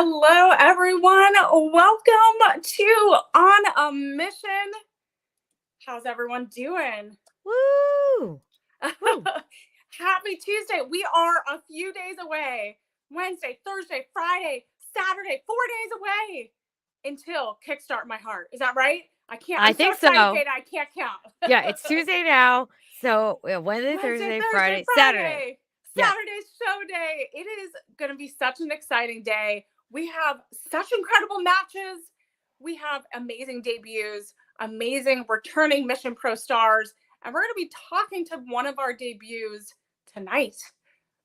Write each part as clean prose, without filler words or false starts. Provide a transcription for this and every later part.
Hello, everyone. Welcome to On a Mission. How's everyone doing? Woo! Woo! Happy Tuesday. We are a few days away. Wednesday, Thursday, Friday, Saturday, 4 days away until Kickstart My Heart. Is that right? I I'm so think excited, so. Veda. I can't count. Yeah, it's Tuesday now. So Wednesday, Wednesday, Thursday, Thursday, Friday, Saturday. Friday. Yes. Saturday's show day. It is going to be such an exciting day. We have such incredible matches. We have amazing debuts, amazing returning Mission Pro stars, and we're going to be talking to one of our debuts tonight.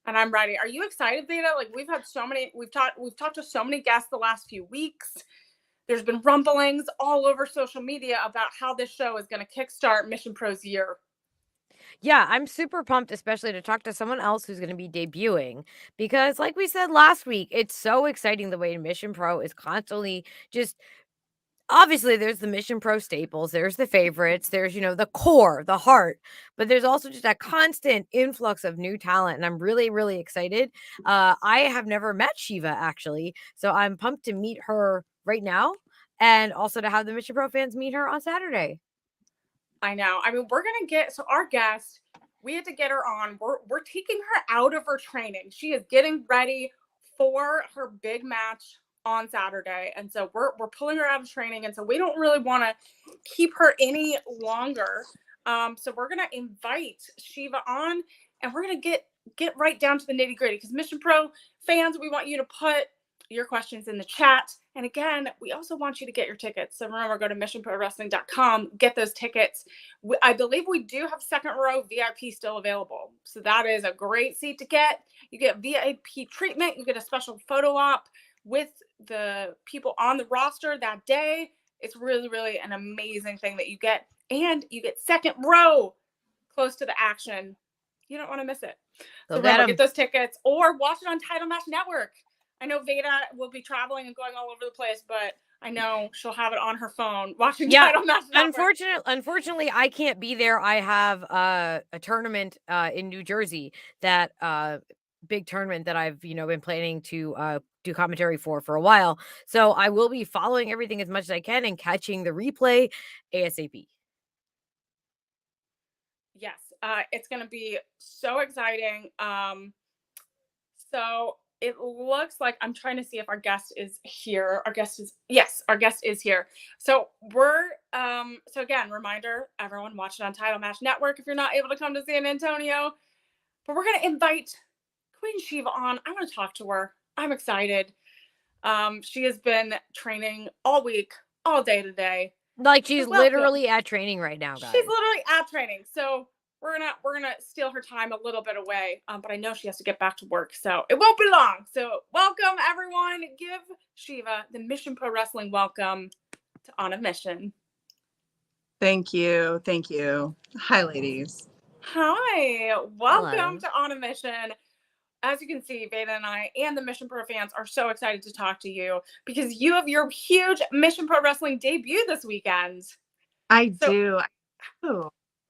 And I'm ready. Are you excited, Veda? Like we've talked to so many guests the last few weeks. There's been rumblings all over social media about how this show is going to kickstart Mission Pro's year. Yeah, I'm super pumped, especially to talk to someone else who's going to be debuting because, like we said last week, it's so exciting the way Mission Pro is constantly just obviously there's the Mission Pro staples, there's the favorites, there's, the core, the heart, but there's also just a constant influx of new talent. And I'm really, really excited. I have never met Sheeva actually, so I'm pumped to meet her right now and also to have the Mission Pro fans meet her on Saturday. I know. I mean, we're going to our guest, we had to get her on. We're taking her out of her training. She is getting ready for her big match on Saturday. And so we're pulling her out of training. And so we don't really want to keep her any longer. So we're going to invite Sheeva on and we're going to get right down to the nitty gritty because Mission Pro fans, we want you to put your questions in the chat. And again, we also want you to get your tickets. So remember, go to missionprowrestling.com, get those tickets. I believe we do have second row VIP still available. So that is a great seat to get. You get VIP treatment. You get a special photo op with the people on the roster that day. It's really, really an amazing thing that you get. And you get second row close to the action. You don't want to miss it. So remember, get those tickets or watch it on Title Match Network. I know Veda will be traveling and going all over the place, but I know she'll have it on her phone watching Title Match Network. Unfortunately, I can't be there. I have a tournament in New Jersey, that big tournament that I've been planning to do commentary for a while. So I will be following everything as much as I can and catching the replay ASAP. Yes, it's going to be so exciting. So it looks like I'm trying to see if our guest is here. Our guest is here. So we're so again, reminder, everyone watch it on Title Match Network if you're not able to come to San Antonio. But we're gonna invite Queen Sheeva on. I want to talk to her. I'm excited. She has been training all week, all day today. Like she's literally at training right now, guys. She's literally at training. So we're gonna steal her time a little bit away, but I know she has to get back to work, so it won't be long. So welcome everyone. Give Sheeva the Mission Pro Wrestling welcome to On a Mission. Thank you. Hi, ladies. Hi, welcome Hello. to On a Mission. As you can see, Veda and I and the Mission Pro fans are so excited to talk to you because you have your huge Mission Pro Wrestling debut this weekend. I do.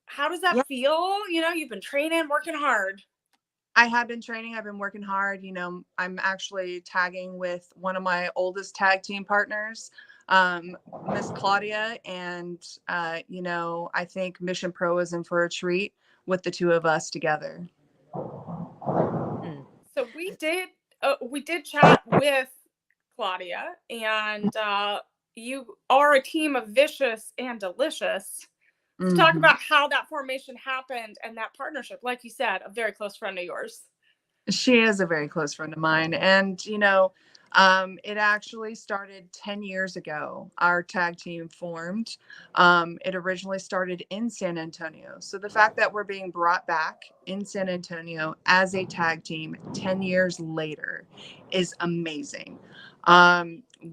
How does that feel? You've been training, working hard. I have been training. I've been working hard. I'm actually tagging with one of my oldest tag team partners, Miss Claudia. And, I think Mission Pro is in for a treat with the two of us together. So we did chat with Claudia, and you are a team of vicious and delicious. To talk about how that formation happened and that partnership, like you said, a very close friend of yours. She is a very close friend of mine. And, it actually started 10 years ago. Our tag team formed. It originally started in San Antonio. So the fact that we're being brought back in San Antonio as a tag team 10 years later is amazing.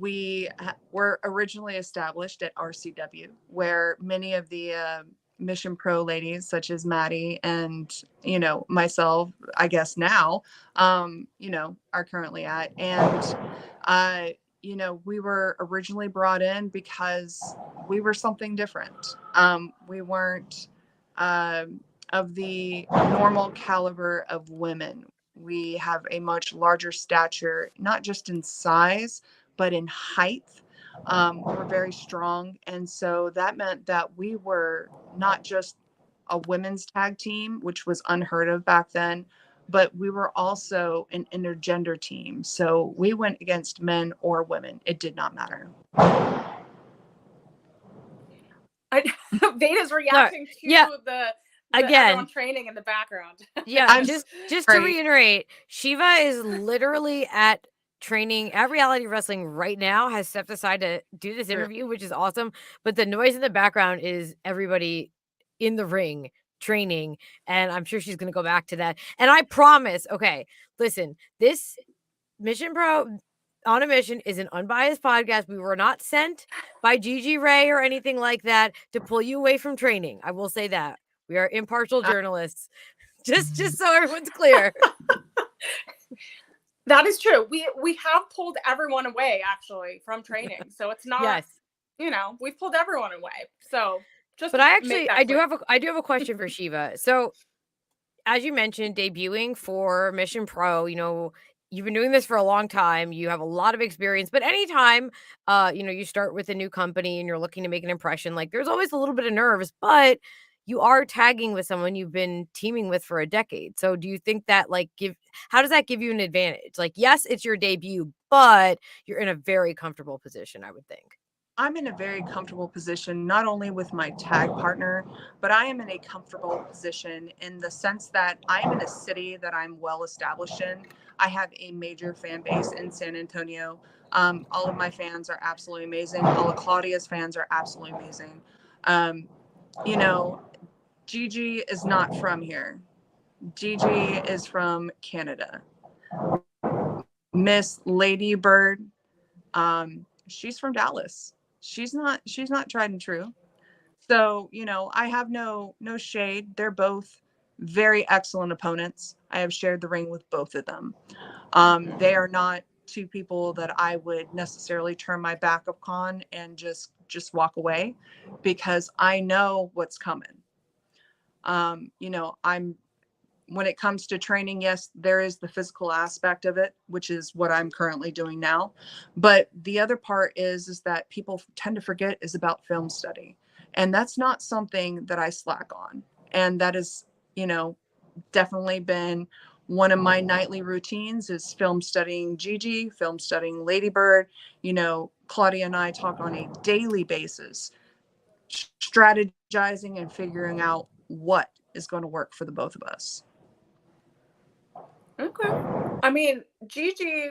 We were originally established at RCW, where many of the Mission Pro ladies, such as Maddie and, myself, I guess now, are currently at. And, we were originally brought in because we were something different. We weren't of the normal caliber of women. We have a much larger stature, not just in size, but in height. We're very strong. And so that meant that we were not just a women's tag team, which was unheard of back then, but we were also an intergender team. So we went against men or women. It did not matter. Veda's reacting to yeah. the Again, everyone training in the background. Yeah, just to reiterate, Sheeva is literally at training at Reality Wrestling right now, has stepped aside to do this interview, which is awesome. But the noise in the background is everybody in the ring training, and I'm sure she's going to go back to that. And I promise, okay, listen, this Mission Pro on a Mission is an unbiased podcast. We were not sent by Gigi Ray or anything like that to pull you away from training. I will say that. We are impartial journalists. Just so everyone's clear. That is true. We have pulled everyone away actually from training. So it's not, yes. You know, we've pulled everyone away. So just But I do have a question for Sheeva. So as you mentioned, debuting for Mission Pro, you know, you've been doing this for a long time. You have a lot of experience, but anytime, you know, you start with a new company and you're looking to make an impression, like there's always a little bit of nerves, but you are tagging with someone you've been teaming with for a decade. So do you think that how does that give you an advantage? Like, yes, it's your debut, but you're in a very comfortable position, I would think. I'm in a very comfortable position, not only with my tag partner, but I am in a comfortable position in the sense that I'm in a city that I'm well established in. I have a major fan base in San Antonio. All of my fans are absolutely amazing. All of Claudia's fans are absolutely amazing. You know, Gigi is not from here. Gigi is from Canada. Miss Lady Bird, she's from Dallas. She's not tried and true. So, you know, I have no shade. They're both very excellent opponents. I have shared the ring with both of them. They are not two people that I would necessarily turn my back upon and just walk away, because I know what's coming. You know, when it comes to training, yes, there is the physical aspect of it, which is what I'm currently doing now. But the other part is that people tend to forget is about film study. And that's not something that I slack on. And that is, you know, definitely been one of my nightly routines is film studying Gigi, film studying Ladybird. You know, Claudia and I talk on a daily basis, strategizing and figuring out what is going to work for the both of us. Okay. I mean, Gigi,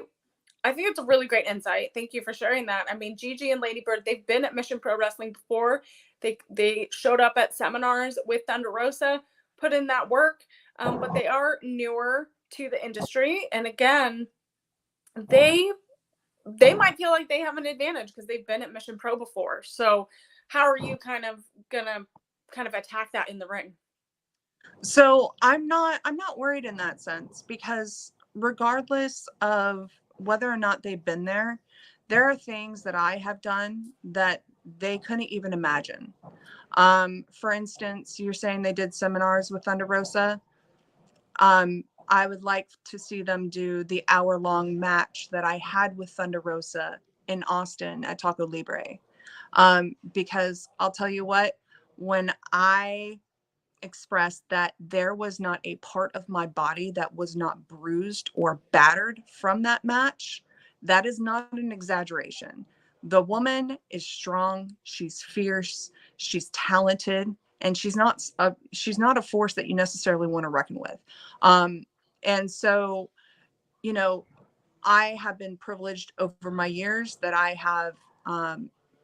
I think it's a really great insight. Thank you for sharing that. I mean, Gigi and Ladybird, they've been at Mission Pro Wrestling before. They showed up at seminars with Thunder Rosa, put in that work, but they are newer to the industry. And again, they might feel like they have an advantage because they've been at Mission Pro before. So how are you gonna attack that in the ring? So I'm not worried in that sense, because regardless of whether or not they've been there are things that I have done that they couldn't even imagine. For instance, you're saying they did seminars with Thunder Rosa. I would like to see them do the hour-long match that I had with Thunder Rosa in Austin at Taco Libre. Because I'll tell you what, when I expressed that there was not a part of my body that was not bruised or battered from that match, that is not an exaggeration. The woman is strong, she's fierce, she's talented, and she's not a force that you necessarily want to reckon with. And so, you know, I have been privileged over my years that I have,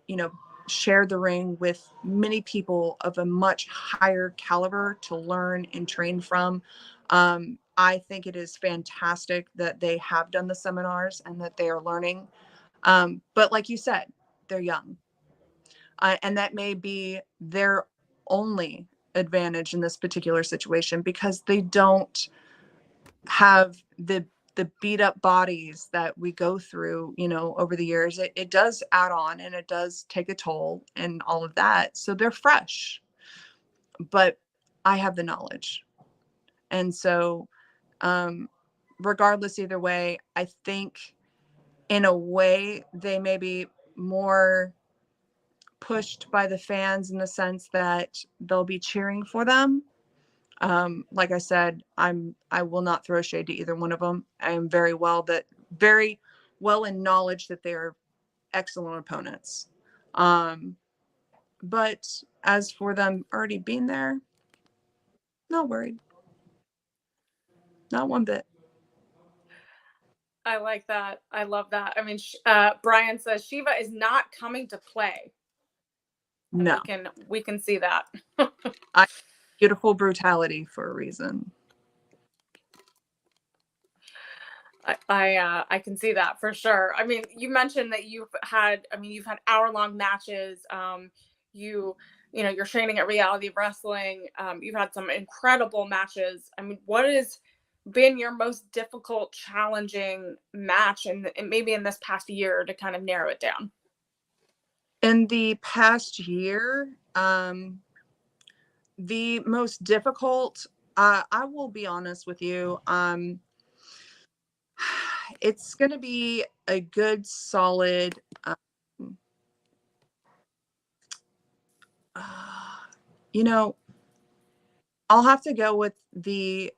you know, shared the ring with many people of a much higher caliber to learn and train from. I think it is fantastic that they have done the seminars and that they are learning. But like you said, they're young. And that may be their only advantage in this particular situation, because they don't have the beat up bodies that we go through, you know, over the years. It does add on and it does take a toll and all of that. So they're fresh, but I have the knowledge. And so, regardless, either way, I think in a way they may be more pushed by the fans in the sense that they'll be cheering for them. Like I said, I will not throw shade to either one of them. I am very well in knowledge that they are excellent opponents. But as for them already being there, not worried. Not one bit. I like that. I love that. I mean, Brian says Sheeva is not coming to play. And No. we can see that. Beautiful brutality for a reason. I can see that for sure. I mean, you mentioned that you've had hour-long matches. You're training at Reality Wrestling. You've had some incredible matches. I mean, what has been your most difficult, challenging match, and maybe in this past year, to kind of narrow it down? In the past year, the most difficult, I will be honest with you, it's going to be a good solid, I'll have to go with the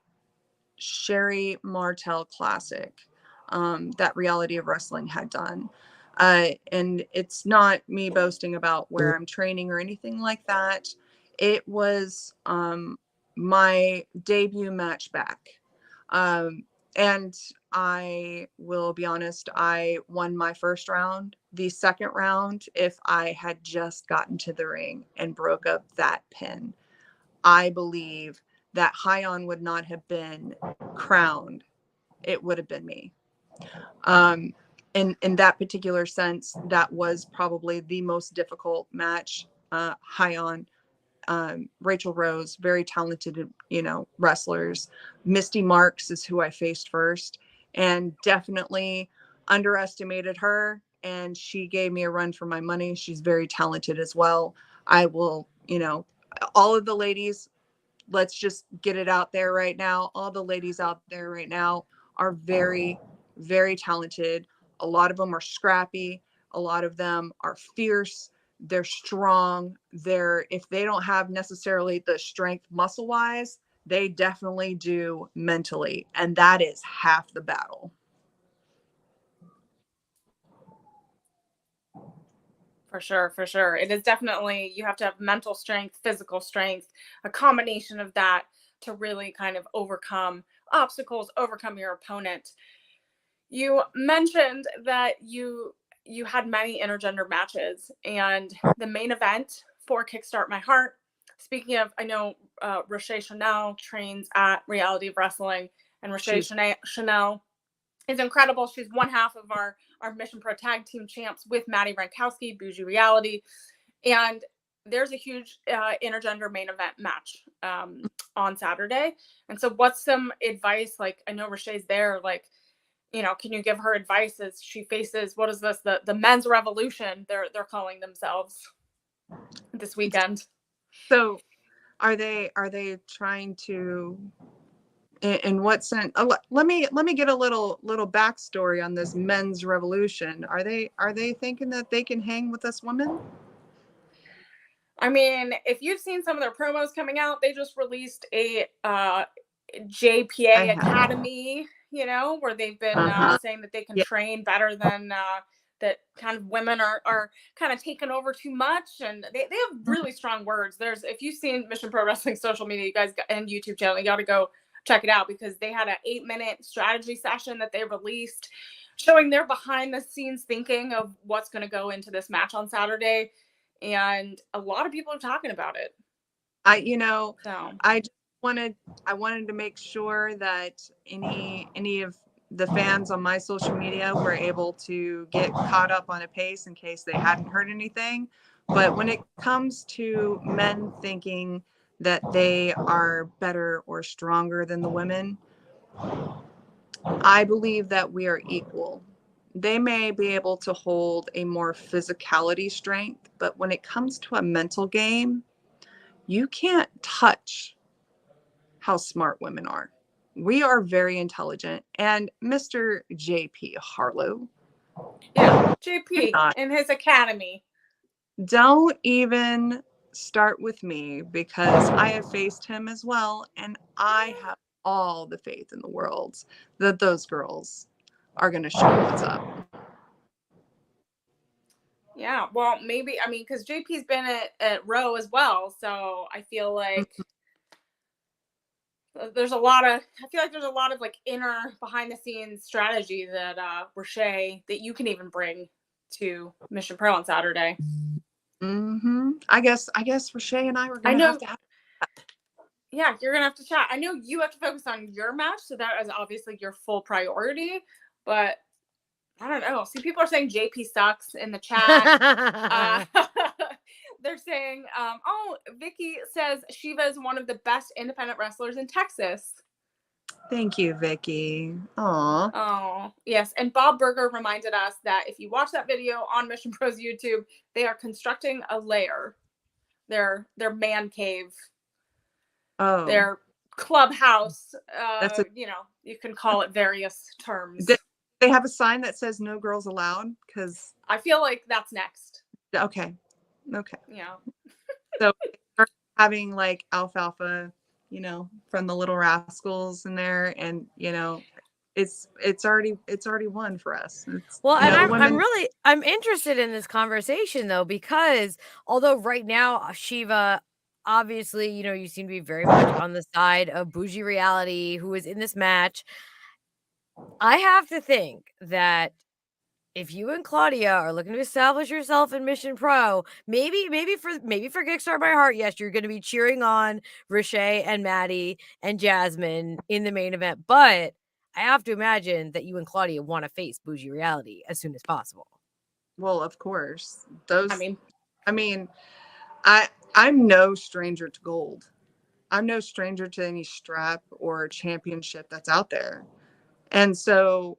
Sherry Martel Classic that Reality of Wrestling had done. And it's not me boasting about where I'm training or anything like that. It was my debut match back. And I will be honest, I won my first round. The second round, if I had just gotten to the ring and broke up that pin, I believe that Hyon would not have been crowned. It would have been me. In that particular sense, that was probably the most difficult match. Hyon, Rachel Rose, very talented, wrestlers. Misty Marks is who I faced first, and definitely underestimated her. And she gave me a run for my money. She's very talented as well. I will, all of the ladies, let's just get it out there right now. All the ladies out there right now are very, very talented. A lot of them are scrappy. A lot of them are fierce. They're strong. If they don't have necessarily the strength muscle wise, they definitely do mentally. And that is half the battle. For sure, for sure. It is definitely, you have to have mental strength, physical strength, a combination of that to really kind of overcome obstacles, overcome your opponent. You mentioned that you had many intergender matches, and the main event for Kickstart My Heart. Speaking of, I know Roche Chanel trains at Reality of Wrestling, and Roche Chanel is incredible. She's one half of our Mission Pro Tag Team champs with Maddie Rankowski, Bougie Reality. And there's a huge intergender main event match on Saturday. And so what's some advice? Like, I know Roche's there, like, can you give her advice as she faces, what is this, the men's revolution they're calling themselves this weekend? So are they trying to, in what sense? Let me get a little backstory on this men's revolution. Are they thinking that they can hang with us women? I mean, if you've seen some of their promos coming out, they just released a JPA Academy, where they've been saying that they can train better than that kind of women are kind of taking over too much. And they have really strong words. If you've seen Mission Pro Wrestling social media, you guys, and YouTube channel, you got to go check it out, because they had an 8-minute strategy session that they released showing their behind the scenes thinking of what's going to go into this match on Saturday. And a lot of people are talking about it. I just wanted to make sure that any of the fans on my social media were able to get caught up on a pace in case they hadn't heard anything. But when it comes to men thinking that they are better or stronger than the women, I believe that we are equal. They may be able to hold a more physicality strength, but when it comes to a mental game, you can't touch how smart women are. we are very intelligent. And Mr. JP Harlow, Yeah, do JP not, in his academy. don't even start with me, because I have faced him as well. And I have all the faith in the world that those girls are going to show what's up. Yeah, well, maybe, I mean, because JP's been at Row as well, so I feel like there's a lot of, I feel like there's a lot of like inner behind the scenes strategy that Roche that you can even bring to Mission Pro on Saturday. I guess Roche and I were I going to know. have. Yeah, you're gonna have to chat. I know you have to focus on your match, so that is obviously your full priority. But I don't know. See, people are saying JP sucks in the chat. They're saying, oh, Vicky says Sheeva is one of the best independent wrestlers in Texas. Thank you, Vicky. Aw. Oh, yes. And Bob Berger reminded us that if you watch that video on Mission Pro's YouTube, they are constructing a lair, their man cave, Oh, their clubhouse. that's a. You know, you can call it various terms. They have a sign that says "No girls allowed." Because I feel like that's next. okay. Yeah. So we're having like alfalfa, from the Little Rascals in there, and it's already won for us. It's, Well, and the I'm women. really interested in this conversation though, because although right now Shiva, obviously, you seem to be very much on the side of Bougie Reality, who is in this match. I have to think that if you and Claudia are looking to establish yourself in Mission Pro, maybe for Kickstart My Heart, yes, you're going to be cheering on Roche and Maddie and Jasmine in the main event, but I have to imagine that you and Claudia want to face Bougie Reality as soon as possible. Well, of course, those. I mean, I'm no stranger to gold. I'm no stranger to any strap or championship that's out there, and so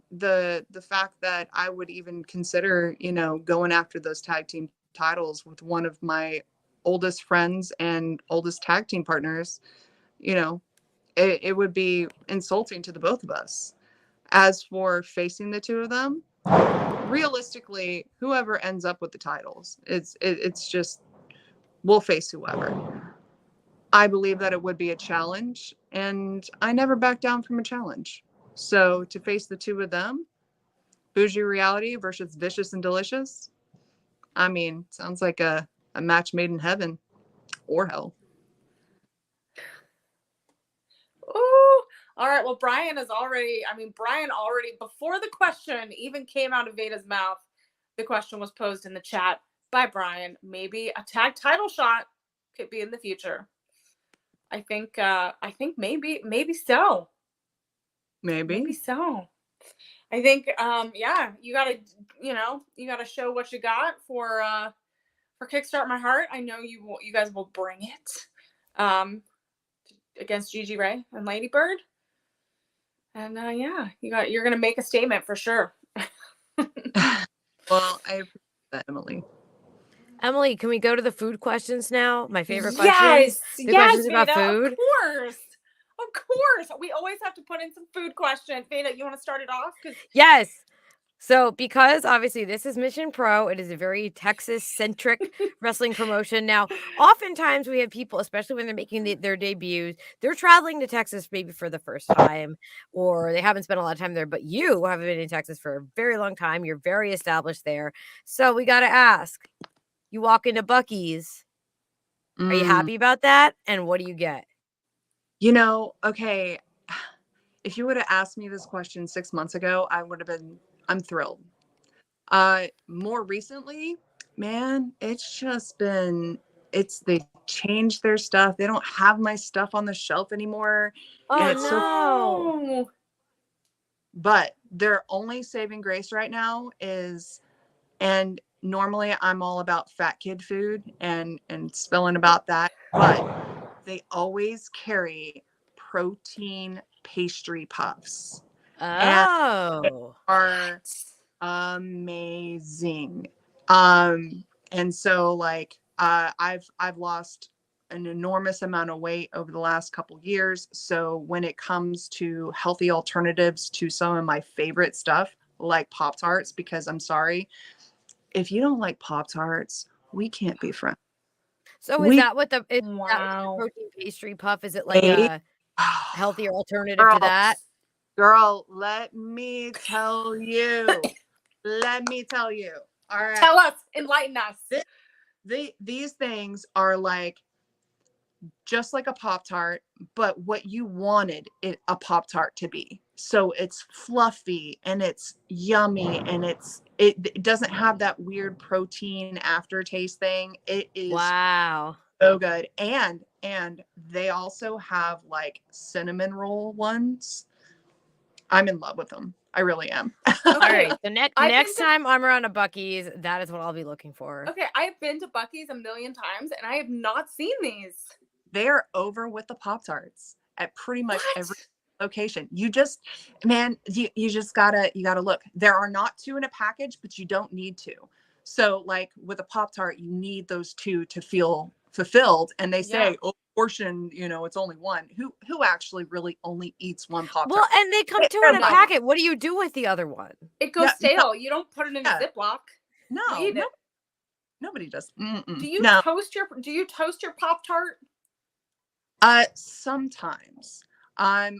the fact that I would even consider, going after those tag team titles with one of my oldest friends and oldest tag team partners, it would be insulting to the both of us. As for facing the two of them, realistically, whoever ends up with the titles, it's just, we'll face whoever. I believe that it would be a challenge, and I never back down from a challenge. So to face the two of them, Bougie Reality versus Vicious and Delicious. I mean, sounds like a match made in heaven or hell. ooh. All right. Well, Brian, before the question even came out of Veda's mouth, the question was posed in the chat by Brian. Maybe a tag title shot could be in the future. I think maybe so. Maybe so. I think yeah, you gotta show what you got for Kickstart My Heart. I know you guys will bring it against Gigi Ray and Lady Bird. And yeah, you're gonna make a statement for sure. Well, I appreciate that, Emily. Emily, can we go to the food questions now? My favorite questions. The questions about Veda, food. Of course. We always have to put in some food questions. Veda, you want to start it off? Yes. So, because obviously this is Mission Pro, it is a very Texas-centric wrestling promotion. Now, oftentimes we have people, especially when they're making their debuts, they're traveling to Texas maybe for the first time, or they haven't spent a lot of time there, but you have been in Texas for a very long time. You're very established there. So we got to ask, you walk into Buc-ee's. Are you happy about that? And what do you get? Okay, if you would have asked me this question 6 months ago, I would have been, I'm thrilled. More recently, man, it's just been, they changed their stuff. They don't have my stuff on the shelf anymore. Oh, and it's no. But their only saving grace right now is, and normally I'm all about fat kid food and spilling about that, but they always carry protein pastry puffs. Oh. And are amazing. And so like I've lost an enormous amount of weight over the last couple years. So when it comes to healthy alternatives to some of my favorite stuff, like Pop-Tarts, because I'm sorry, if you don't like Pop-Tarts, we can't be friends. So is We that what the Wow. protein pastry puff? Is it like ate. a healthier alternative to that? Girl, let me tell you. Let me tell you. All right. Tell us, enlighten us. These things are like just like a Pop-Tart, but what you wanted a Pop-Tart to be. So it's fluffy and it's yummy and it doesn't have that weird protein aftertaste thing. It is Wow. so good. And they also have like cinnamon roll ones. I'm in love with them. I really am. All Okay. right. The next I've been next to- time I'm around a Buc-ee's, that is what I'll be looking for. Okay, I have been to Buc-ee's a million times and I have not seen these. They're over with the Pop-Tarts at pretty much What? every location. You just, man, you just gotta look. There are not 2 in a package, but you don't need 2. So like with a Pop-Tart, you need those 2 to feel fulfilled. And they say, Yeah. oh, portion, it's only 1. Who actually really only eats 1 Pop-Tart? Well, and they come 2 in a No. packet. What do you do with the other one? It goes No, stale. You don't put it in Yeah. a Ziploc. You No, eat it. nobody does. Do you No. toast your Pop-Tart? Sometimes. I'm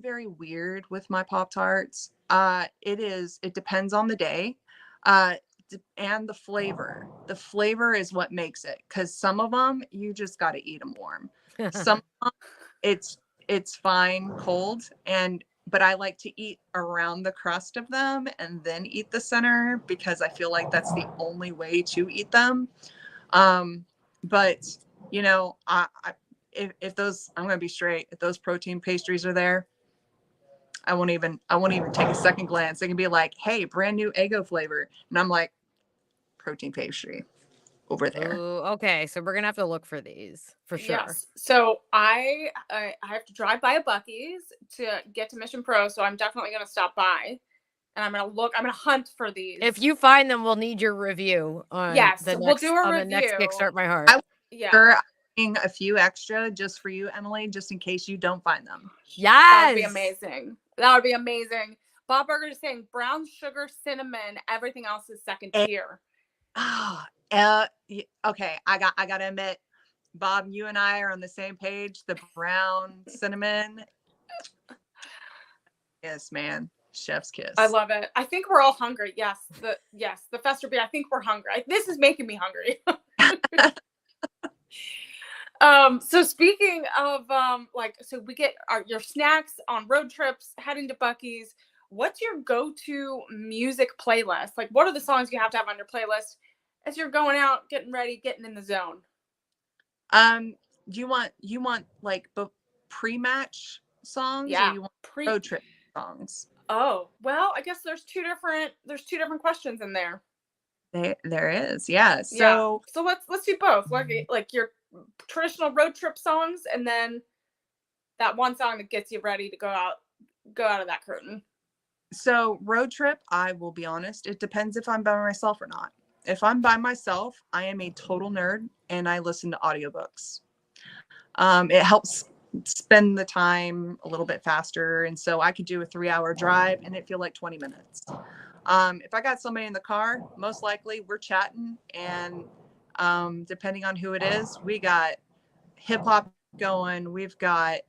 very weird with my Pop-Tarts. It depends on the day. And the flavor. The flavor is what makes it, because some of them you just got to eat them warm. Some of them, it's fine cold, but I like to eat around the crust of them and then eat the center, because I feel like that's the only way to eat them. But if those, I'm gonna be straight, if those protein pastries are there, I won't even take a second glance. They can be like, hey, brand new Eggo flavor, and I'm like, protein pastry over there. Ooh, okay. So we're gonna have to look for these for sure. Yes. So I have to drive by a Buc-ee's to get to Mission Pro, so I'm definitely gonna stop by, and I'm gonna hunt for these. If you find them, we'll need your review on Yes, the next, we'll do a on the next review. Kickstart My Heart. Yeah. Sure, I'm bringing a few extra just for you, Emily, just in case you don't find them. That would be Yes. amazing. That would be amazing. Bob Burger is saying brown sugar, cinnamon, everything else is second tier. Oh, okay. I gotta admit, Bob, you and I are on the same page. The brown cinnamon. Yes, man. Chef's kiss. I love it. I think we're all hungry. Yes, the Fester Bee. I think we're hungry. This is making me hungry. So speaking of so we get your snacks on road trips, heading to Buc-ee's. What's your go-to music playlist? Like, what are the songs you have to have on your playlist as you're going out, getting ready, getting in the zone? Do you want like pre-match songs, Yeah, or you want road trip songs? Oh, well, I guess there's two different questions in there. There is, yeah. So let's do both. Like your traditional road trip songs, and then that one song that gets you ready to go out of that curtain. So road trip, I will be honest, it depends if I'm by myself or not. If I'm by myself, I am a total nerd and I listen to audiobooks. It helps spend the time a little bit faster, and so I could do a 3-hour drive and it feel like 20 minutes. If I got somebody in the car, most likely we're chatting, and depending on who it is, we got hip hop going, we've got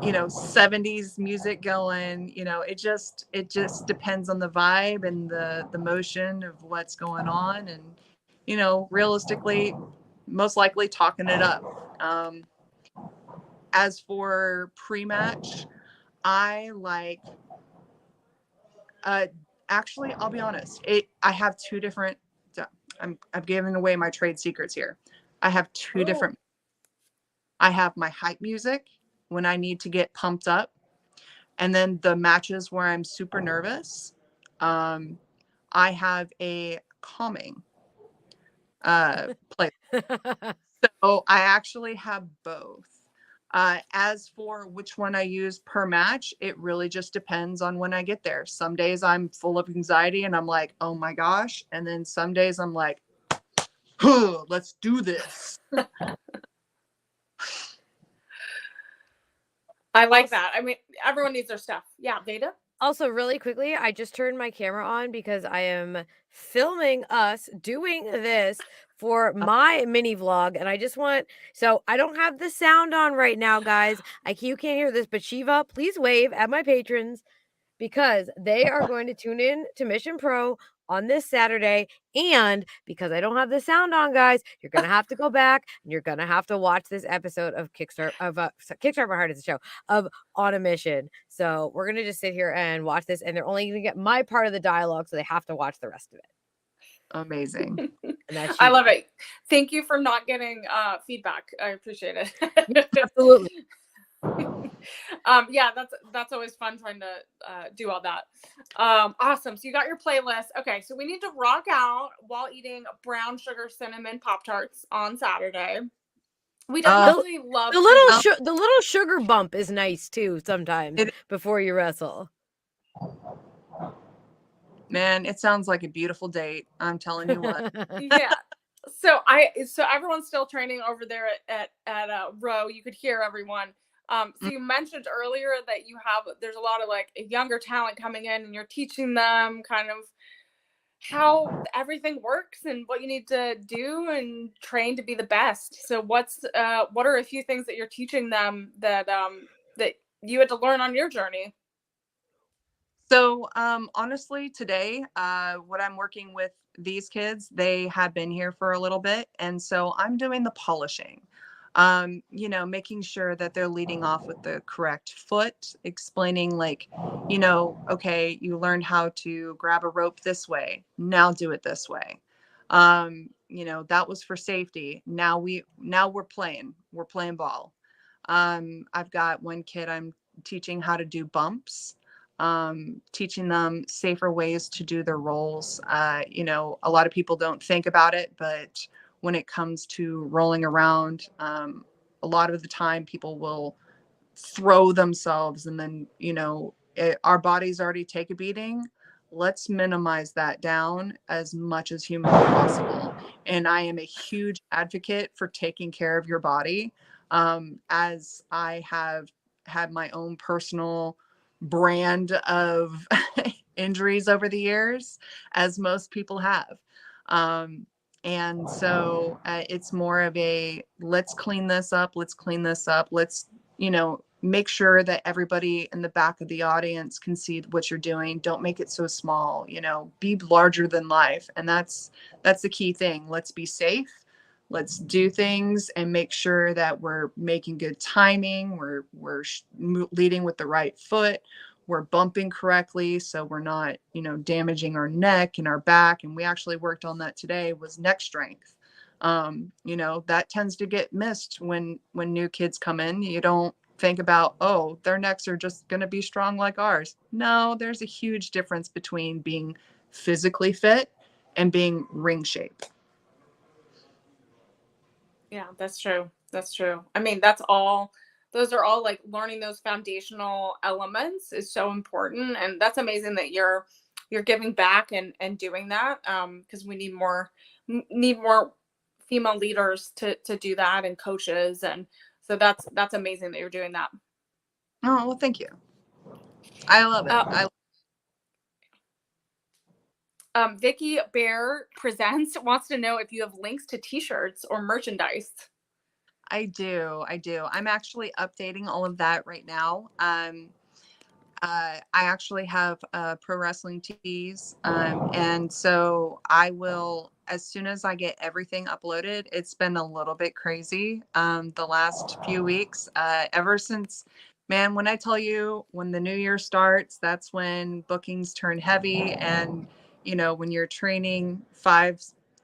70s music going. It just depends on the vibe and the motion of what's going on, and realistically, most likely talking it up. As for pre-match, I like actually, I'll be honest, I have 2 different, I'm giving away my trade secrets here. I have 2 different. I have my hype music when I need to get pumped up, and then the matches where I'm super nervous, I have a calming play. So I actually have both. As for which one I use per match, it really just depends on when I get there. Some days I'm full of anxiety and I'm like, oh my gosh. And then some days I'm like, let's do this. I like Also, that. I mean, everyone needs their stuff. Yeah, Veda? also, really quickly, I just turned my camera on because I am filming us doing this for my mini vlog, and I just want so I don't have the sound on right now, guys. You can't hear this, but Sheeva, please wave at my patrons because they are going to tune in to Mission Pro on this Saturday. And because I don't have the sound on, guys, you're gonna have to go back and you're gonna have to watch this episode of Kickstart My Heart is a show of On a Mission. So we're gonna just sit here and watch this, and they're only gonna get my part of the dialogue, so they have to watch the rest of it. Amazing. And that's I love Sheeva. it. Thank you for not getting feedback. I appreciate it. Yeah, absolutely. Yeah, that's always fun trying to do all that. Awesome. So you got your playlist. Okay, so we need to rock out while eating brown sugar cinnamon Pop Tarts on Saturday. We definitely love The little sugar bump is nice too sometimes before you wrestle. Man, it sounds like a beautiful date. I'm telling you what. Yeah. So everyone's still training over there at Row. You could hear everyone. So you mentioned earlier that there's a lot of like younger talent coming in, and you're teaching them kind of how everything works and what you need to do and train to be the best. So what are a few things that you're teaching them that you had to learn on your journey? So honestly, today, what I'm working with these kids, they have been here for a little bit. And so I'm doing the polishing, making sure that they're leading off with the correct foot, explaining like, okay, you learned how to grab a rope this way. Now do it this way. That was for safety. Now we're playing ball. I've got one kid I'm teaching how to do bumps, teaching them safer ways to do their rolls. A lot of people don't think about it, but when it comes to rolling around, a lot of the time people will throw themselves and then, our bodies already take a beating. Let's minimize that down as much as humanly possible. And I am a huge advocate for taking care of your body, as I have had my own personal brand of injuries over the years, as most people have. And so it's more of a let's clean this up. Let's, make sure that everybody in the back of the audience can see what you're doing. Don't make it so small, be larger than life. And that's the key thing. Let's be safe. Let's do things and make sure that we're making good timing. We're leading with the right foot. We're bumping correctly, so we're not, damaging our neck and our back. And we actually worked on that today, was neck strength. That tends to get missed when new kids come in. You don't think about, oh, their necks are just going to be strong like ours. No, there's a huge difference between being physically fit and being ring shape. Yeah, that's true. That's true. I mean, those are all like learning those foundational elements is so important. And that's amazing that you're giving back and doing that. Because we need more female leaders to do that, and coaches. And so that's amazing that you're doing that. Oh, well, thank you. I love it. Vicky Bear Presents wants to know if you have links to t-shirts or merchandise. I do. I'm actually updating all of that right now. I actually have pro wrestling tees. And so I will, as soon as I get everything uploaded, it's been a little bit crazy the last few weeks, ever since, man, when I tell you, when the new year starts, that's when bookings turn heavy. And, when you're training 5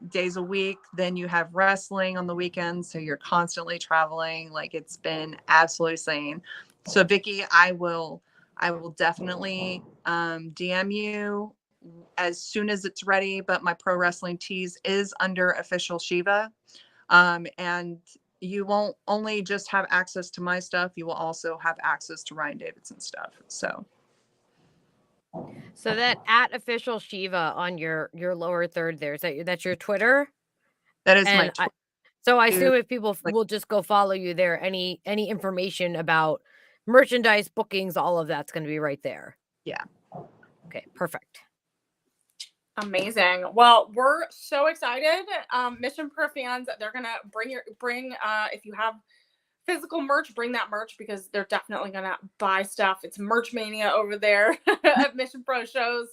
days a week, then you have wrestling on the weekends. So you're constantly traveling. Like, it's been absolutely insane. So Vicky, I will definitely DM you as soon as it's ready. But my pro wrestling tees is under official Sheeva. And you won't only just have access to my stuff, you will also have access to Ryan Davidson's stuff. So that at official Sheeva on your lower third there, that's your Twitter? That is And my Twitter. so I assume if people will just go follow you there, any information about merchandise, bookings, all of that's going to be right there. Yeah. Okay, perfect. Amazing. Well, we're so excited. Mission Pro fans, they're gonna bring if you have physical merch, bring that merch because they're definitely gonna buy stuff. It's merch mania over there at Mission Pro shows.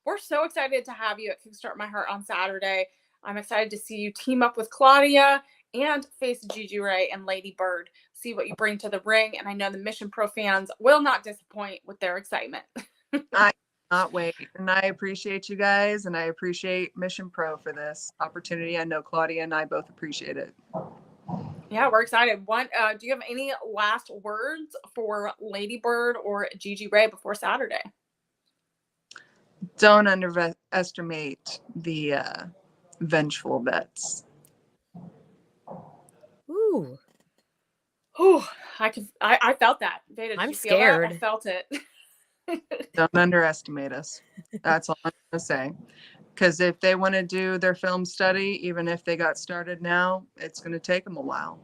We're so excited to have you at Kickstart My Heart on Saturday. I'm excited to see you team up with Claudia and face Gigi Ray and Lady Bird. See what you bring to the ring, and I know the Mission Pro fans will not disappoint with their excitement. I cannot wait. And I appreciate you guys, and I appreciate Mission Pro for this opportunity. I know Claudia and I both appreciate it. Yeah, we're excited. Do you have any last words for Lady Bird or Gigi Ray before Saturday? Don't underestimate the vengeful bets. Ooh. Ooh, I felt that. Veda, I'm did you feel that? scared. I felt it. Don't underestimate us. That's all I'm going to say. Because if they want to do their film study, even if they got started now, it's going to take them a while.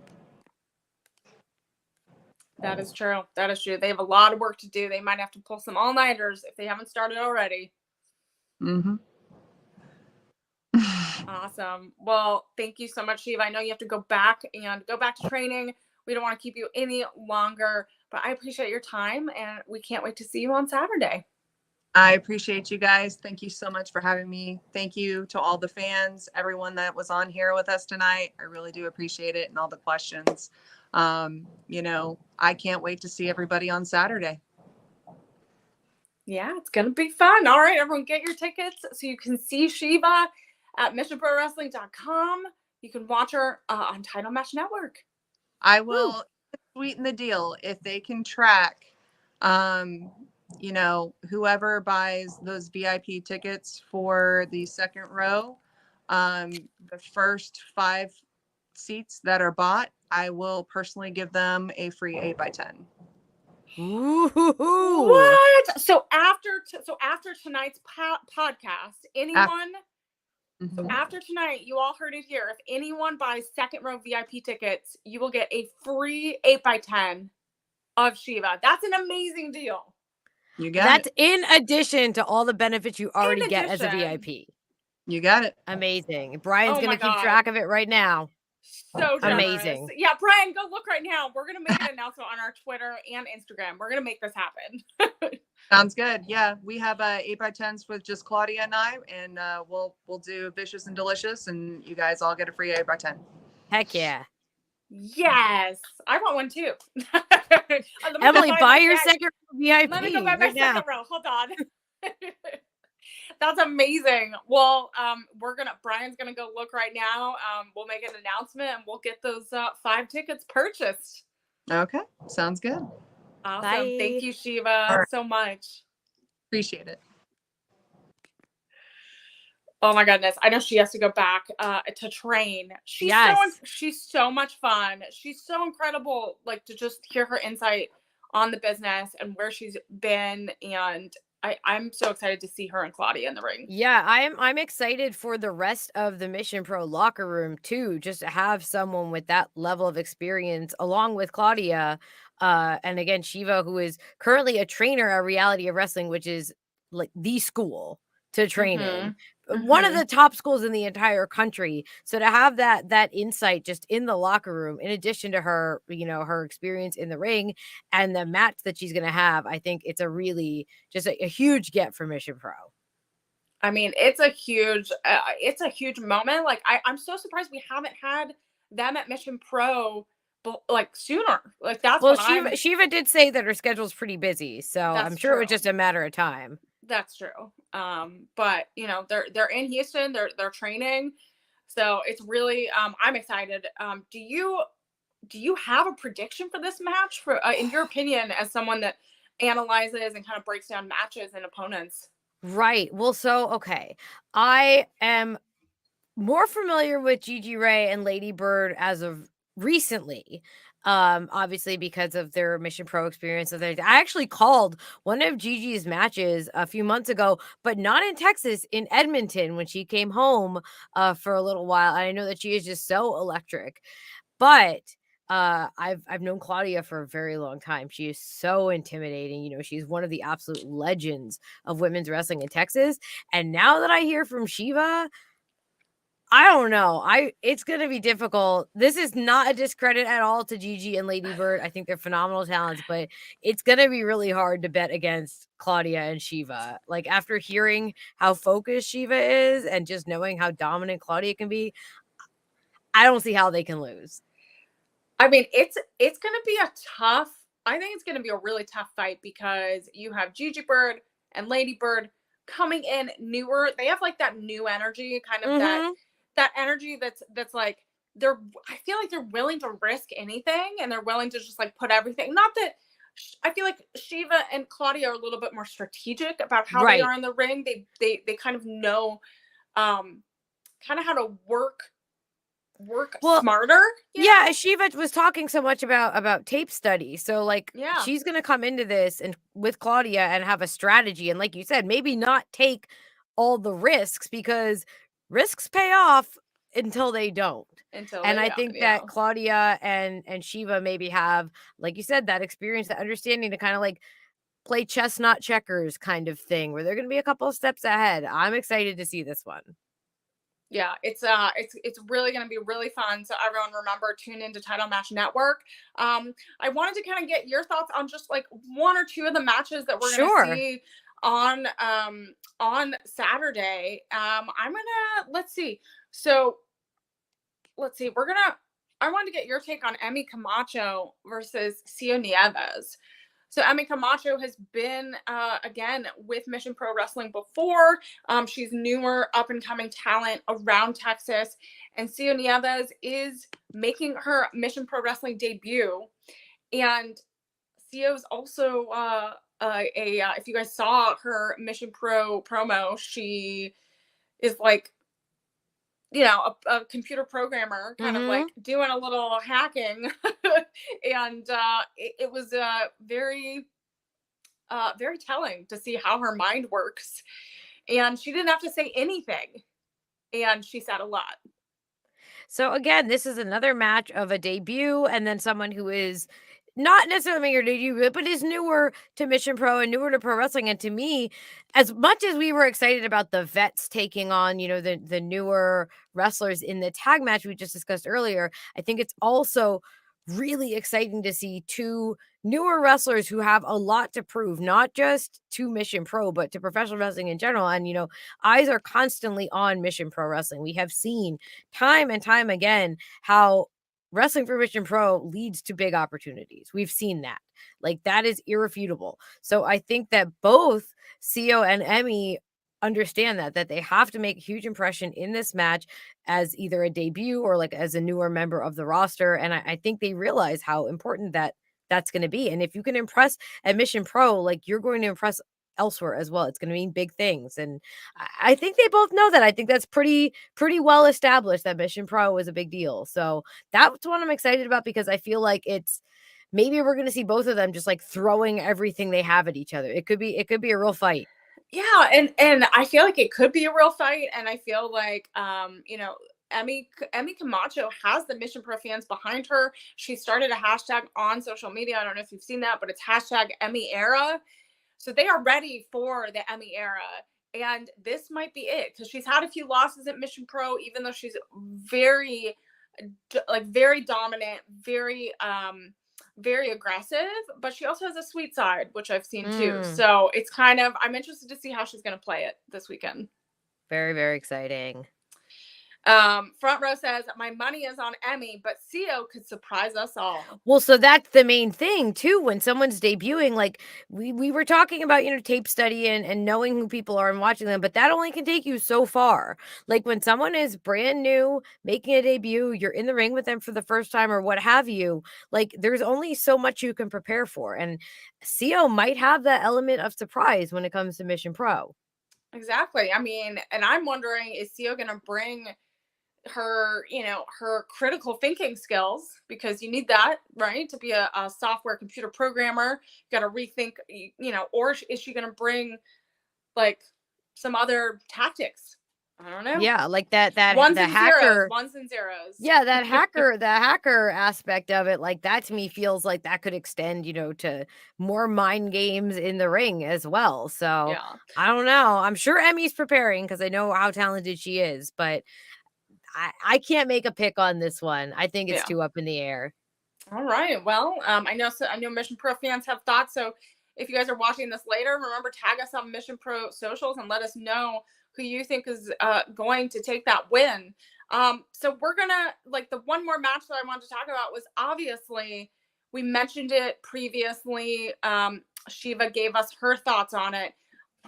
That is true. That is true. They have a lot of work to do. They might have to pull some all-nighters if they haven't started already. Mm-hmm. Awesome. Well, thank you so much, Sheeva. I know you have to go back to training. We don't want to keep you any longer, but I appreciate your time, and we can't wait to see you on Saturday. I appreciate you guys. Thank you so much for having me. Thank you to all the fans, everyone that was on here with us tonight. I really do appreciate it, and all the questions. I can't wait to see everybody on Saturday. Yeah, it's going to be fun. All right, everyone, get your tickets so you can see Sheeva at missionprowrestling.com. You can watch her on Title Match Network. I will sweeten the deal if they can track, whoever buys those VIP tickets for the second row, the first 5 seats that are bought, I will personally give them a free 8x10. Ooh. What? So after tonight's podcast, anyone? So after tonight, you all heard it here. If anyone buys second row VIP tickets, you will get a free 8x10 of Sheeva. That's an amazing deal. You got That's it. in addition to all the benefits you already get as a VIP. You got it. Amazing. Brian's going to keep track of it right now. So generous. Amazing. Yeah, Brian, go look right now. We're going to make an announcement on our Twitter and Instagram. We're going to make this happen. Sounds good. Yeah, we have 8x10s with just Claudia and I, and we'll do Vicious and Delicious, and you guys all get a free 8x10. Heck yeah. Yes, I want one too. Emily, buy your second VIP. Let me go buy my second row. Hold on. That's amazing. Well, Brian's gonna go look right now. We'll make an announcement and we'll get those 5 tickets purchased. Okay, sounds good. Awesome. Bye. Thank you, Sheeva, so much. Appreciate it. Oh my goodness. I know she has to go back to train. She's so much fun. She's so incredible, like, to just hear her insight on the business and where she's been. And I'm so excited to see her and Claudia in the ring. Yeah, I'm excited for the rest of the Mission Pro locker room too, just to have someone with that level of experience along with Claudia. And again, Sheeva, who is currently a trainer at Reality of Wrestling, which is like the school to train in. One of the top schools in the entire country. So to have that insight just in the locker room, in addition to her, her experience in the ring and the match that she's going to have, I think it's a really just a huge get for Mission Pro. I mean, it's a huge moment. Like I'm so surprised we haven't had them at Mission Pro like sooner. Like that's Sheeva did say that her schedule's pretty busy, so I'm sure it was just a matter of time. That's true. But they're in Houston, they're training. So it's really I'm excited. Do you have a prediction for this match for in your opinion as someone that analyzes and kind of breaks down matches and opponents? Right. Well, okay. I am more familiar with Gigi Ray and Lady Bird as of recently. Obviously because of their Mission Pro experience. I actually called one of Gigi's matches a few months ago, but not in Texas, in Edmonton, when she came home for a little while. I know that she is just so electric. But I've known Claudia for a very long time. She is so intimidating. You know, she's one of the absolute legends of women's wrestling in Texas. And now that I hear from Sheeva, I don't know. It's gonna be difficult. This is not a discredit at all to Gigi and Lady Bird. I think they're phenomenal talents, but it's gonna be really hard to bet against Claudia and Sheeva. Like after hearing how focused Sheeva is and just knowing how dominant Claudia can be, I don't see how they can lose. I mean, it's going to be a tough. I think it's going to be a really tough fight because you have Gigi Bird and Lady Bird coming in newer. They have like that new energy, kind of that energy that's like I feel like they're willing to risk anything and they're willing to just like put everything. Not that I feel like Sheeva and Claudia are a little bit more strategic about how they are in the ring. They kind of know kind of how to work smarter. Yeah, Sheeva was talking so much about tape study. So like she's gonna come into this and with Claudia and have a strategy. And like you said, maybe not take all the risks because risks pay off until they don't. And I think that Claudia and Sheeva maybe have, like you said, that experience, that understanding to kind of like play chess, not checkers kind of thing, where they're gonna be a couple of steps ahead. I'm excited to see this one. Yeah, it's really going to be really fun. So everyone remember, tune into Title Match Network. I wanted to kind of get your thoughts on just like one or two of the matches that we're going to see on Saturday. Let's see. I wanted to get your take on Emmy Camacho versus Cio Nieves. So Emmy Camacho has been, again, with Mission Pro Wrestling before. She's newer, up-and-coming talent around Texas. And Cio Nieves is making her Mission Pro Wrestling debut. And Cio's also if you guys saw her Mission Pro promo, she is like, you know, a computer programmer, kind of like doing a little hacking. And it was very telling to see how her mind works. And she didn't have to say anything. And she said a lot. So again, this is another match of a debut and then someone who is not necessarily your debut, but is newer to Mission Pro and newer to pro wrestling. And to me, as much as we were excited about the vets taking on, you know, the newer wrestlers in the tag match we just discussed earlier, I think it's also really exciting to see two newer wrestlers who have a lot to prove, not just to Mission Pro, but to professional wrestling in general. And, you know, eyes are constantly on Mission Pro Wrestling. We have seen time and time again how wrestling for Mission Pro leads to big opportunities. We've seen that. Like, that is irrefutable. So I think that both Cio and Emmy understand that they have to make a huge impression in this match as either a debut or like as a newer member of the roster. And I think they realize how important that's going to be. And if you can impress at Mission Pro, like you're going to impress elsewhere as well. It's going to mean big things. And I think they both know that. I think that's pretty well established that Mission Pro is a big deal. So that's what I'm excited about because I feel like it's maybe we're going to see both of them just like throwing everything they have at each other. It could be a real fight. Yeah, and I feel like it could be a real fight, and I feel like you know, Emmy Camacho has the Mission Pro fans behind her. She started a hashtag on social media. I don't know if you've seen that, but it's hashtag Emmy Era. So they are ready for the Emmy Era, and this might be it because she's had a few losses at Mission Pro, even though she's very dominant, very aggressive, but she also has a sweet side, which I've seen too. So it's kind of, I'm interested to see how she's going to play it this weekend. Very, very exciting. Front Row says, my money is on Emmy, but Cio could surprise us all. Well, so that's the main thing too. When someone's debuting, like we were talking about, you know, tape study and knowing who people are and watching them, but that only can take you so far. Like when someone is brand new, making a debut, you're in the ring with them for the first time or what have you, like there's only so much you can prepare for. And Cio might have that element of surprise when it comes to Mission Pro. Exactly. I mean, and I'm wondering, is Cio going to bring her, you know, her critical thinking skills, because you need that, right, to be a software computer programmer. You got to rethink, you know, or is she going to bring like some other tactics I don't know. Yeah, like that the Zeros, hacker. ones and zeros. Yeah, the hacker aspect of it, like that to me feels like that could extend, to more mind games in the ring as well. So Yeah. I don't know. I'm sure Emmy's preparing because I know how talented she is, but I can't make a pick on this one. I think it's Yeah. too up in the air. All right. Well, I know Mission Pro fans have thoughts. So if you guys are watching this later, remember, tag us on Mission Pro socials and let us know who you think is going to take that win. So we're gonna, like, the one more match that I wanted to talk about was, obviously, we mentioned it previously. Sheeva gave us her thoughts on it,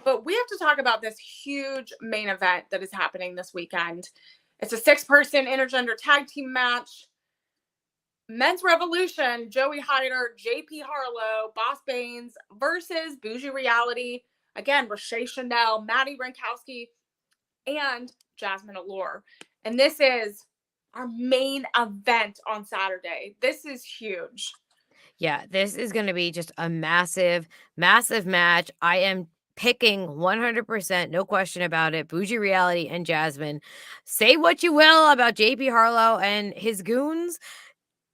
but we have to talk about this huge main event that is happening this weekend. It's a 6-person intergender tag team match. Men's Revolution, Joey Hyder, JP Harlow, Boss Baines versus Bougie Reality. Again, Rashay Chanel, Maddie Rankowski, and Jasmine Allure. And this is our main event on Saturday. This is huge. Yeah, this is going to be just a massive, massive match. I am picking 100%, no question about it, Bougie Reality and Jasmine. Say what you will about JP Harlow and his goons.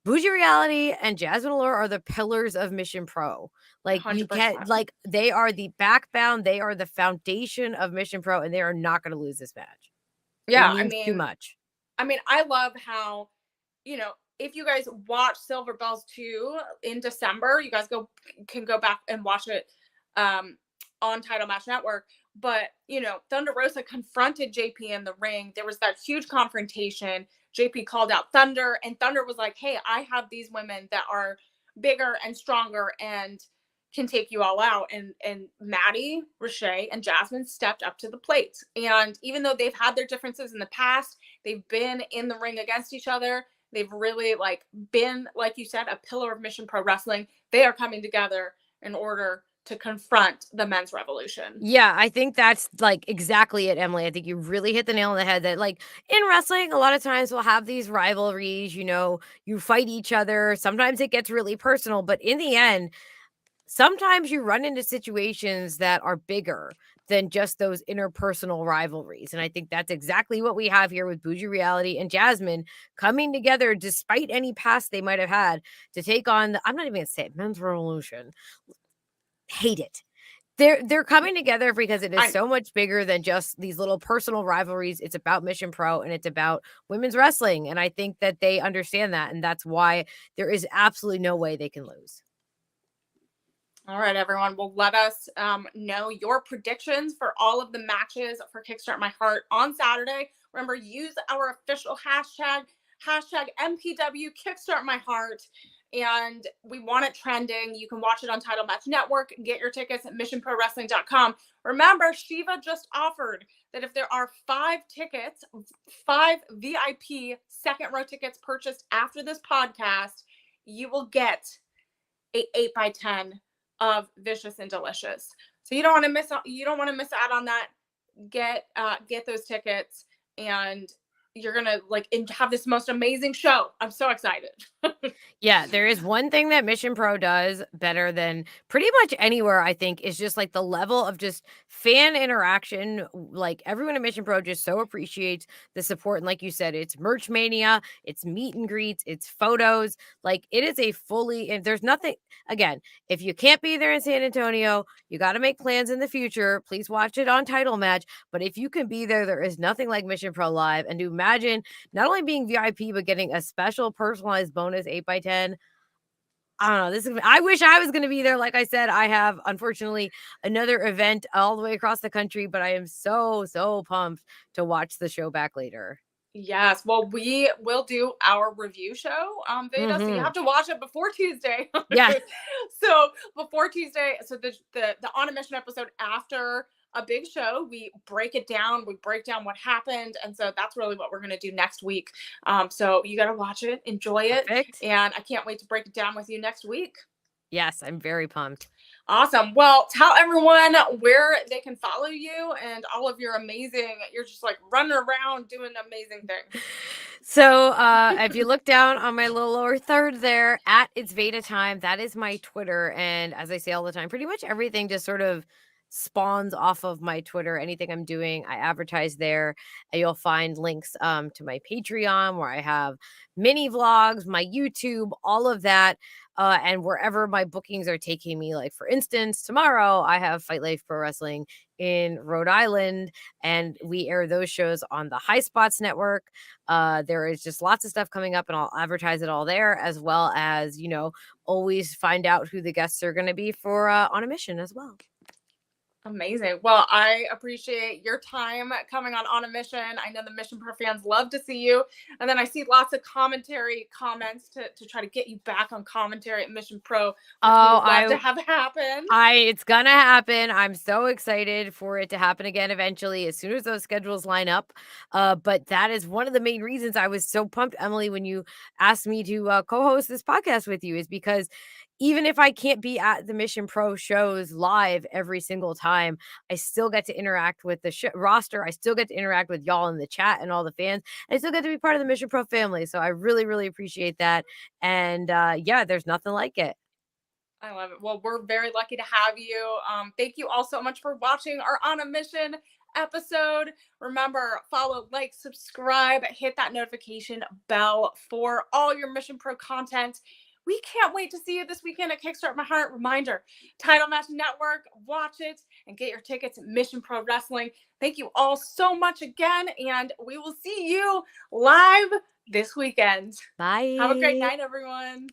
Bougie Reality and Jasmine Allure are the pillars of Mission Pro. Like, you 100%. can't, like, they are the backbone, they are the foundation of Mission Pro, and they are not going to lose this match. Yeah, it means too much. I love how, if you guys watch Silver Bells 2 in December, you guys can go back and watch it on Title Match Network. But, Thunder Rosa confronted JP in the ring. There was that huge confrontation. JP called out Thunder, and Thunder was like, hey, I have these women that are bigger and stronger and can take you all out. And Maddie, Rashay, and Jasmine stepped up to the plate. And even though they've had their differences in the past, they've been in the ring against each other. They've really, been, like you said, a pillar of Mission Pro Wrestling. They are coming together in order to confront the Men's Revolution. Yeah, I think that's exactly it, Emily. I think you really hit the nail on the head that in wrestling, a lot of times we'll have these rivalries, you fight each other. Sometimes it gets really personal, but in the end, sometimes you run into situations that are bigger than just those interpersonal rivalries. And I think that's exactly what we have here with Bougie Reality and Jasmine coming together despite any past they might have had to take on I'm not even going to say it, Men's Revolution. Hate it. They're coming together because it is so much bigger than just these little personal rivalries. It's about Mission Pro and it's about women's wrestling. And I think that they understand that. And that's why there is absolutely no way they can lose. All right, everyone. Well, let us know your predictions for all of the matches for Kickstart My Heart on Saturday. Remember, use our official hashtag MPW Kickstart My Heart. And we want it trending. You can watch it on Title Match Network. Get your tickets at missionprowrestling.com. Remember, Sheeva just offered that if there are 5 VIP second row tickets purchased after this podcast, you will get a 8x10 of Vicious and Delicious. So you don't want to miss out. You don't want to miss out on that. Get those tickets, and you're gonna have this most amazing show. I'm so excited. Yeah, there is one thing that Mission Pro does better than pretty much anywhere, I think, is just the level of just fan interaction. Everyone at Mission Pro just so appreciates the support. And like you said, it's merch mania, it's meet and greets, it's photos. It is a fully, and there's nothing, again, if you can't be there in San Antonio, you got to make plans in the future. Please watch it on Title Match. But if you can be there, there is nothing like Mission Pro Live. And to imagine not only being VIP, but getting a special personalized bonus 8x10. I don't know. I wish I was going to be there. Like I said, I have, unfortunately, another event all the way across the country, but I am so pumped to watch the show back later. Yes. Well, we will do our review show on Veda, so you have to watch it before Tuesday. Yeah. So before Tuesday, so the On a Mission episode after a big show, we break it down. We break down what happened, and so that's really what we're going to do next week. So you got to watch it, enjoy it. Perfect. And I can't wait to break it down with you next week. Yes, I'm very pumped. Awesome. Well, tell everyone where they can follow you and all of your amazing, you're just running around doing amazing things. So if you look down on my little lower third there, at It's Veda Time, that is my Twitter. And as I say all the time, pretty much everything just sort of spawns off of my Twitter. Anything I'm doing, I advertise there. And you'll find links to my Patreon where I have mini vlogs, my YouTube, all of that. And wherever my bookings are taking me, like for instance, tomorrow I have Fight Life Pro Wrestling in Rhode Island, and we air those shows on the High Spots Network. There is just lots of stuff coming up, and I'll advertise it all there, as well as, always find out who the guests are going to be for On a Mission as well. Amazing. Well, I appreciate your time coming on a Mission. I know the Mission Pro fans love to see you. And then I see lots of commentary comments to try to get you back on commentary at Mission Pro. Love to have happen. It's gonna happen. I'm so excited for it to happen again eventually, as soon as those schedules line up. But that is one of the main reasons I was so pumped, Emily, when you asked me to co-host this podcast with you, is because even if I can't be at the Mission Pro shows live every single time, I still get to interact with the roster. I still get to interact with y'all in the chat and all the fans. I still get to be part of the Mission Pro family. So I really, really appreciate that. And yeah, there's nothing like it. I love it. Well, we're very lucky to have you. Thank you all so much for watching our On a Mission episode. Remember, follow, like, subscribe, hit that notification bell for all your Mission Pro content. We can't wait to see you this weekend at Kickstart My Heart. Reminder, Title Match Network, watch it and get your tickets at Mission Pro Wrestling. Thank you all so much again, and we will see you live this weekend. Bye. Have a great night, everyone.